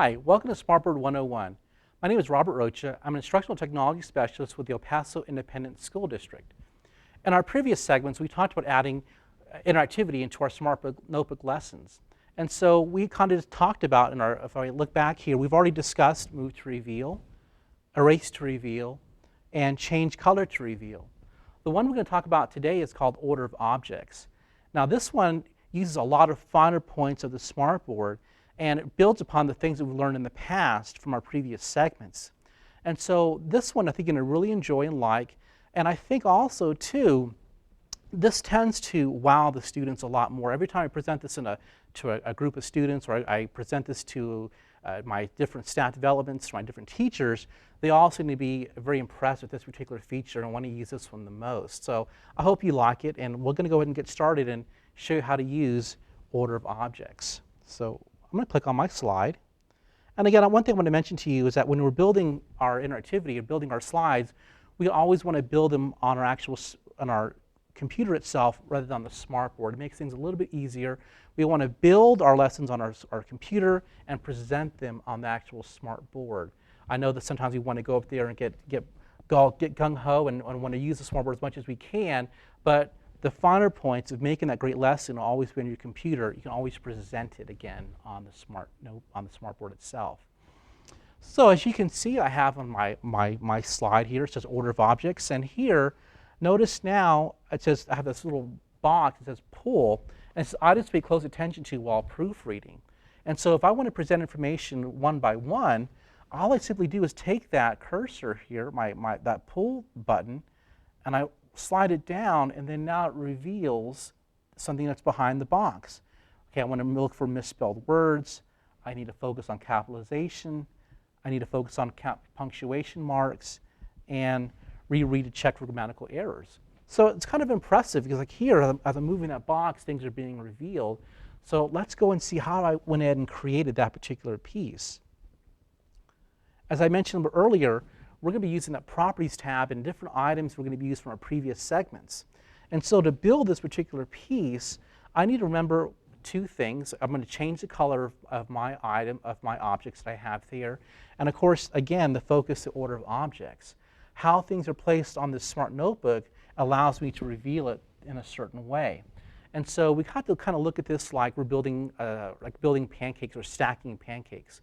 Hi, welcome to Smartboard 101. My name is Robert Rocha. I'm an instructional technology specialist with the El Paso Independent School District. In our previous segments, we talked about adding interactivity into our Smartbook notebook lessons. And so we kind of talked about, if I look back here, we've already discussed move to reveal, erase to reveal, and change color to reveal. The one we're going to talk about today is called order of objects. Now this one uses a lot of finer points of the Smartboard, and it builds upon the things that we've learned in the past from our previous segments. And so this one I think you're going to really enjoy and like, and I think also too, this tends to wow the students a lot more. Every time I present this to a group of students, or I present this to my different staff developments, my different teachers, they all seem to be very impressed with this particular feature and want to use this one the most. So I hope you like it, and we're going to go ahead and get started and show you how to use order of objects. So I'm going to click on my slide. And again, one thing I want to mention to you is that when we're building our interactivity or building our slides, we always want to build them on our computer itself rather than on the Smartboard. It makes things a little bit easier. We want to build our lessons on our computer and present them on the actual Smartboard. I know that sometimes we want to go up there and get gung-ho and want to use the Smartboard as much as we can, but the finer points of making that great lesson will always be on your computer. You can always present it again on the Smartboard itself. So as you can see, I have on my slide here, it says order of objects, and here, notice now it says I have this little box that says pull, and it's items to pay close attention to while proofreading. And so if I want to present information one by one, all I simply do is take that cursor here, that pull button, and I slide it down, and then now it reveals something that's behind the box. Okay, I want to look for misspelled words. I need to focus on capitalization. I need to focus on punctuation marks, and reread to check for grammatical errors. So it's kind of impressive because like here, as I'm moving that box, things are being revealed. So let's go and see how I went ahead and created that particular piece. As I mentioned earlier, we're going to be using that Properties tab and different items we're going to be used from our previous segments. And so to build this particular piece, I need to remember two things. I'm going to change the color of my objects that I have here. And of course, again, the focus, the order of objects. How things are placed on this smart notebook allows me to reveal it in a certain way. And so we have to kind of look at this like we're building pancakes or stacking pancakes.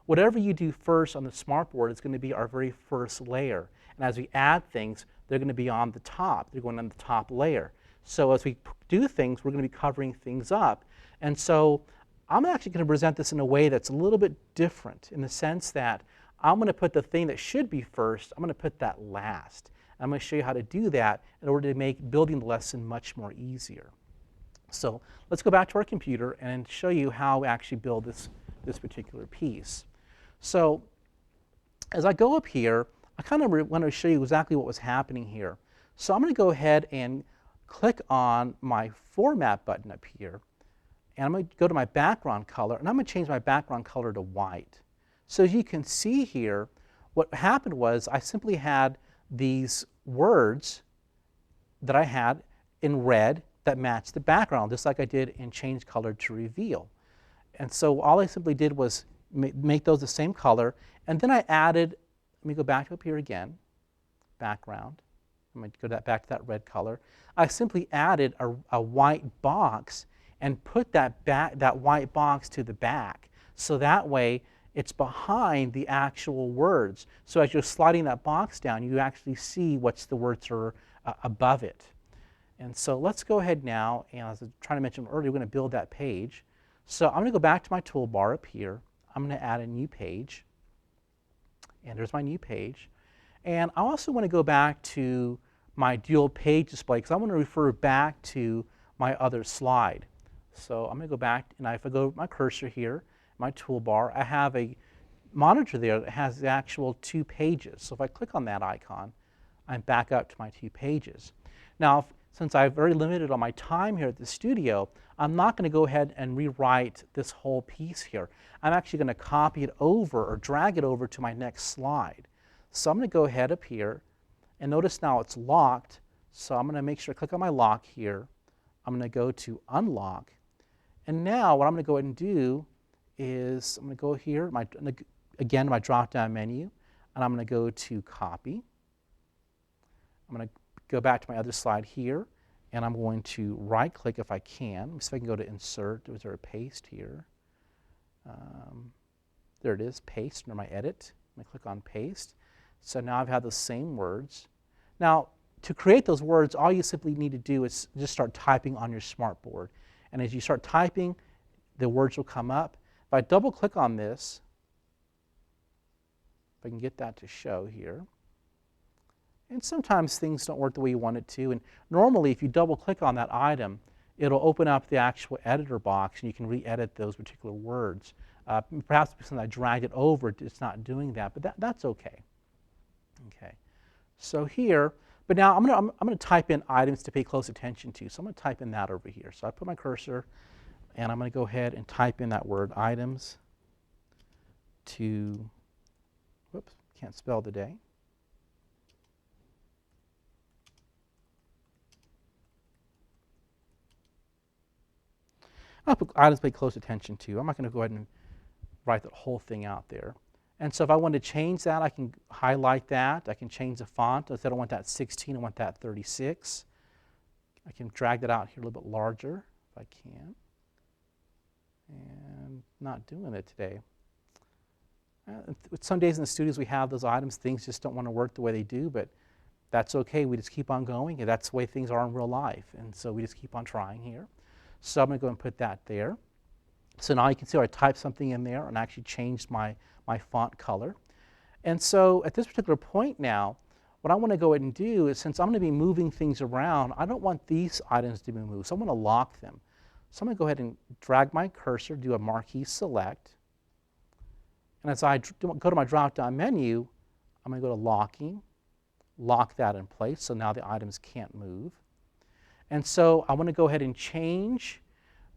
Whatever you do first on the Smartboard is going to be our very first layer. And as we add things, they're going to be on the top. They're going on the top layer. So as we do things, we're going to be covering things up. And so I'm actually going to present this in a way that's a little bit different in the sense that I'm going to put the thing that should be first, I'm going to put that last. I'm going to show you how to do that in order to make building the lesson much more easier. So let's go back to our computer and show you how we actually build this particular piece. So as I go up here, I kind of want to show you exactly what was happening here. So I'm going to go ahead and click on my Format button up here, and I'm going to go to my background color, and I'm going to change my background color to white. So as you can see here, what happened was I simply had these words that I had in red that matched the background, just like I did in Change Color to Reveal. And so all I simply did was make those the same color, and then I added, let me go back up here again, background. I'm going to go back to that red color. I simply added a white box and put that white box to the back. So that way it's behind the actual words. So as you're sliding that box down, you actually see what's the words are above it. And so let's go ahead now, and as I was trying to mention earlier, we're going to build that page. So I'm going to go back to my toolbar up here. I'm going to add a new page, and there's my new page. And I also want to go back to my dual page display because I want to refer back to my other slide. So I'm going to go back, and if I go to my cursor here, my toolbar, I have a monitor there that has the actual 2 pages. So if I click on that icon, I'm back up to my 2 pages. Now, since I'm very limited on my time here at the studio, I'm not going to go ahead and rewrite this whole piece here. I'm actually going to copy it over or drag it over to my next slide. So I'm going to go ahead up here, and notice now it's locked. So I'm going to make sure I click on my lock here. I'm going to go to unlock. And now what I'm going to go ahead and do is I'm going to go here, again, my drop-down menu, and I'm going to go to Copy. I'm going to go back to my other slide here, and I'm going to right-click if I can. Let me see if I can go to Insert. Is there a Paste here? There it is, Paste under my Edit. I'm going to click on Paste. So now I've had the same words. Now, to create those words, all you simply need to do is just start typing on your smartboard. And as you start typing, the words will come up. If I double-click on this, if I can get that to show here, and sometimes things don't work the way you want it to. And normally, if you double-click on that item, it'll open up the actual editor box, and you can re-edit those particular words. Perhaps because I dragged it over, it's not doing that, but that's okay. Okay, so here, but now I'm going to type in items to pay close attention to. So I'm going to type in that over here. So I put my cursor, and I'm going to go ahead and type in that word, items to, whoops, can't spell today. I'll put items to pay close attention to. I'm not going to go ahead and write the whole thing out there. And so if I want to change that, I can highlight that. I can change the font. Instead, I don't want that 16, I want that 36. I can drag that out here a little bit larger if I can. And not doing it today. Some days in the studios we have those items, things just don't want to work the way they do, but that's okay. We just keep on going, and that's the way things are in real life. And so we just keep on trying here. So I'm going to go and put that there. So now you can see I typed something in there and actually changed my font color. And so at this particular point now, what I want to go ahead and do is, since I'm going to be moving things around, I don't want these items to be moved, so I'm going to lock them. So I'm going to go ahead and drag my cursor, do a marquee select. And as I go to my drop-down menu, I'm going to go to locking, lock that in place, so now the items can't move. And so I want to go ahead and change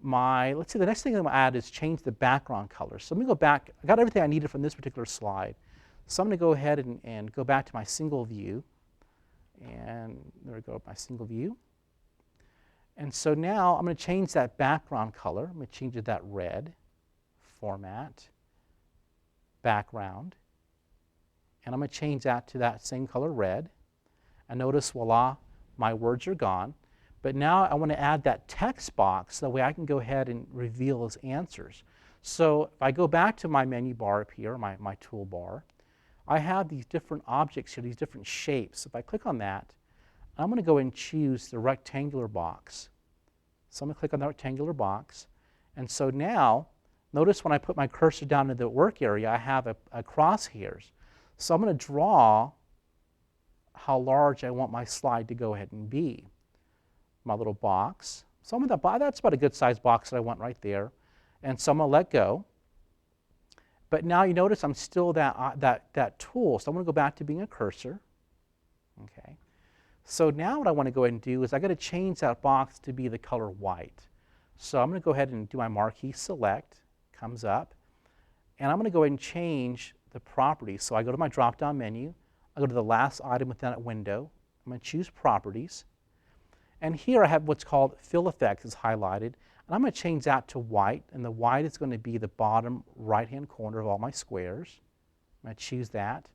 let's see, the next thing I'm going to add is change the background color. So let me go back. I got everything I needed from this particular slide. So I'm going to go ahead and go back to my single view. And there we go, my single view. And so now I'm going to change that background color. I'm going to change it that red, format, background. And I'm going to change that to that same color red. And notice, voila, my words are gone. But now I want to add that text box so that way I can go ahead and reveal those answers. So if I go back to my menu bar up here, my toolbar, I have these different objects here, these different shapes. If I click on that, I'm going to go and choose the rectangular box. So I'm going to click on the rectangular box. And so now, notice when I put my cursor down in the work area, I have a crosshairs. So I'm going to draw how large I want my slide to go ahead and be. My little box. So that's about a good size box that I want right there. And so I'm going to let go. But now you notice I'm still that tool. So I'm going to go back to being a cursor. Okay. So now what I want to go ahead and do is I got to change that box to be the color white. So I'm going to go ahead and do my marquee select. Comes up. And I'm going to go ahead and change the properties. So I go to my drop-down menu. I go to the last item within that window. I'm going to choose properties. And here I have what's called fill effects is highlighted. And I'm going to change that to white. And the white is going to be the bottom right-hand corner of all my squares. I'm going to choose that.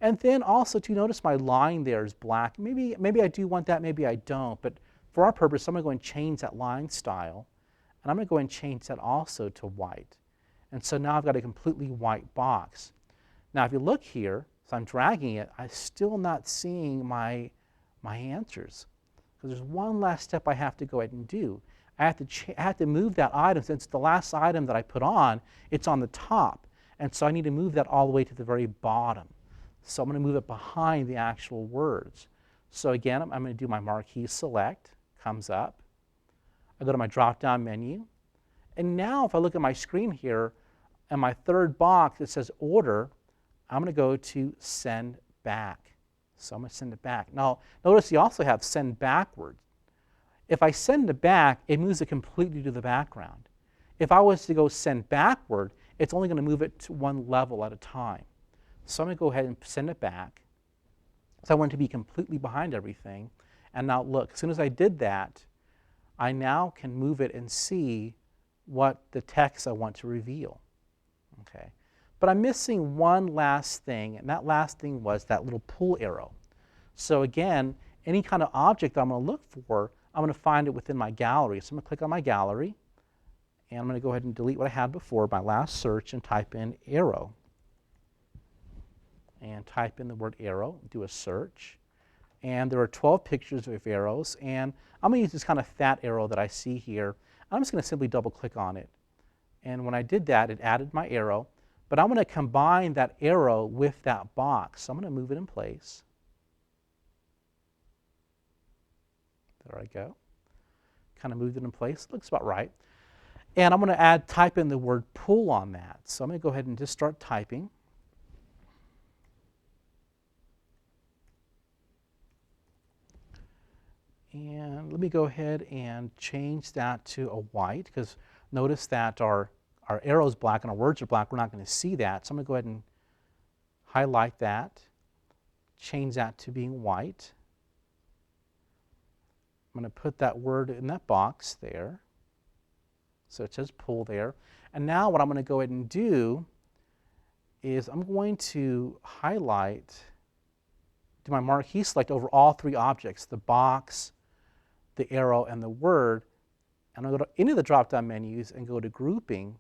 And then also to notice my line there is black. Maybe I do want that, maybe I don't. But for our purpose, I'm going to go and change that line style. And I'm going to go and change that also to white. And so now I've got a completely white box. Now if you look here, so I'm dragging it, I'm still not seeing my answers. There's one last step I have to go ahead and do. I have to move that item. Since the last item that I put on, it's on the top. And so I need to move that all the way to the very bottom. So I'm going to move it behind the actual words. So again, I'm going to do my marquee select. Comes up. I go to my drop-down menu. And now if I look at my screen here, in my third box it says order, I'm going to go to send back. So I'm going to send it back. Now, notice you also have send backward. If I send it back, it moves it completely to the background. If I was to go send backward, it's only going to move it to one level at a time. So I'm going to go ahead and send it back. So I want it to be completely behind everything. And now look, as soon as I did that, I now can move it and see what the text I want to reveal. Okay. But I'm missing one last thing, and that last thing was that little pull arrow. So again, any kind of object that I'm going to look for, I'm going to find it within my gallery. So I'm going to click on my gallery, and I'm going to go ahead and delete what I had before, my last search, and type in arrow. And type in the word arrow, do a search. And there are 12 pictures of arrows, and I'm going to use this kind of fat arrow that I see here. I'm just going to simply double click on it. And when I did that, it added my arrow. But I'm going to combine that arrow with that box. So I'm going to move it in place. There I go. Kind of moved it in place. Looks about right. And I'm going to type in the word pull on that. So I'm going to go ahead and just start typing. And let me go ahead and change that to a white, because notice that our arrow is black and our words are black. We're not going to see that. So I'm going to go ahead and highlight that, change that to being white. I'm going to put that word in that box there. So it says pull there. And now what I'm going to go ahead and do is I'm going to highlight, do my marquee select over all three objects, the box, the arrow, and the word. And I'm going to go to any of the drop-down menus and go to grouping.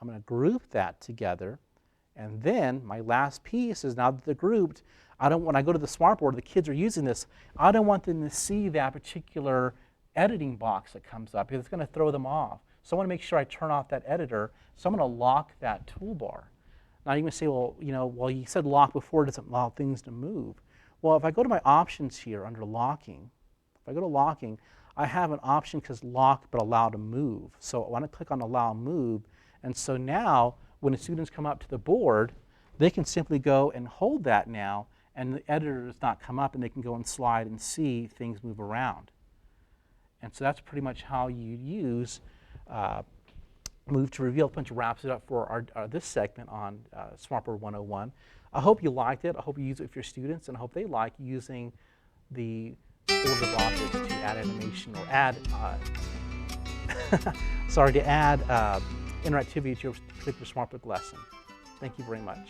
I'm going to group that together. And then my last piece is, now that they're grouped, when I go to the smartboard, the kids are using this, I don't want them to see that particular editing box that comes up, because it's going to throw them off. So I want to make sure I turn off that editor. So I'm going to lock that toolbar. Now you can say, well, you said lock before, it doesn't allow things to move. Well, if I go to my options here under locking, if I go to locking, I have an option because lock but allow to move. So I want to click on allow move. And so now when the students come up to the board, they can simply go and hold that now, and the editor does not come up, and they can go and slide and see things move around. And so that's pretty much how you use Move to Reveal. Pretty much wraps it up for this segment on Smartboard 101. I hope you liked it. I hope you use it with your students, and I hope they like using the order of objects to add animation or add, to add interactivity to your particular Smartbook lesson. Thank you very much.